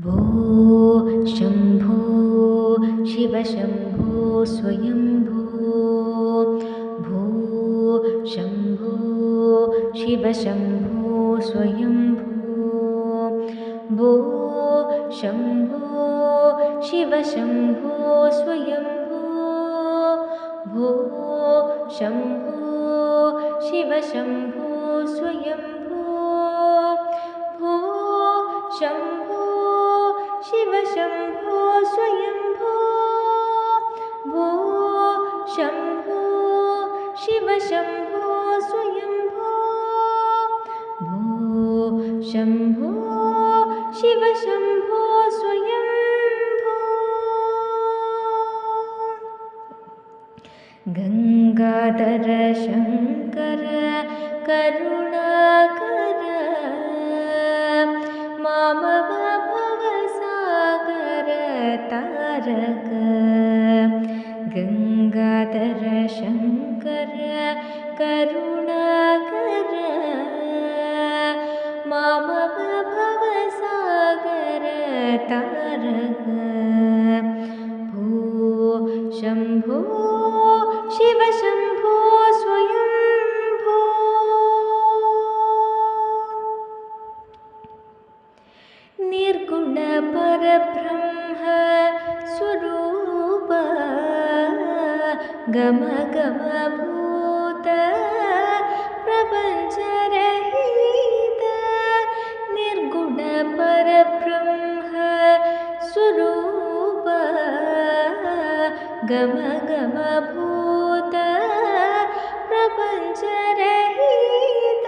भो शम्भो शिव शम्भो स्वयम्भो भो शम्भो शिव शम्भो स्वयम्भो भो शम्भो शिव शम्भो स्वयम्भो भो शम्भो शिव शम्भो स्वयम्भो भो शम्भो शिव शम्भो स्वयम्भो भो शम्भो शिव शम्भो स्वयम्भो भो शम्भो शिव शम्भो स्वयम्भो गंगाधर शंकर करुणाकर मामव भवसागर तारक गंगाधर शंकर करुणाकर मामव भवसागर तारक भो शम्भो शिव शम्भो स्वयम्भो निर्गुण परब्रह्म स्वरूप गम गम भूत प्रपंच रहित निर्गुण परब्रह्म स्वरूप गम गम भूत प्रपंच रहित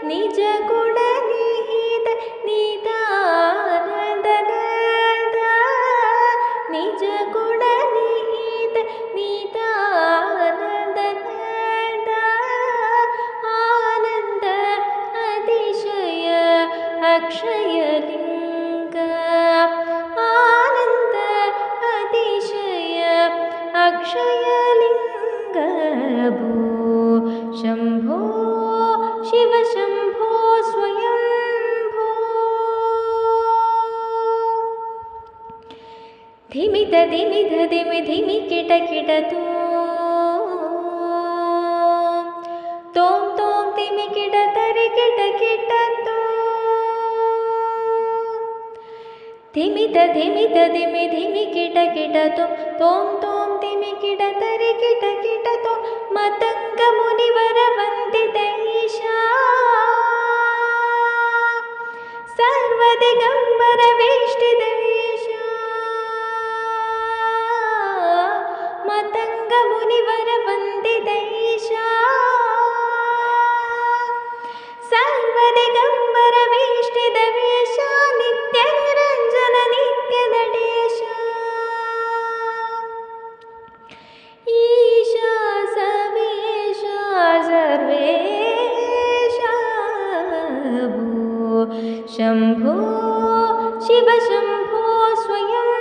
निज गुण निहित निदानंद निज गुण निहित निदानंद आनंद अतिशय अक्षय लिंग आनंद अतिशय अक्षय लिंग भो शम्भो शिव शम्भो स्वयम्भो धिमित धिमिध धिमि धिमि किट किट तोम तोम धिमि किट तरि किट किट धिमित धिमित धिमि धिमि किट किट तोम तोम धिमि किट तरि किट किट मतंग मुनिवर वंदित ईशा सर्वदिगंबर वेष्टित ईशा मतंग मुनिवर वंदित ईशा सर्वदिगंबर वेष्टित ईशा नित्य निरंजन नित्य नटेश ईशा सवेशा सर्वेशा भो शम्भो शिव शम्भो स्वयं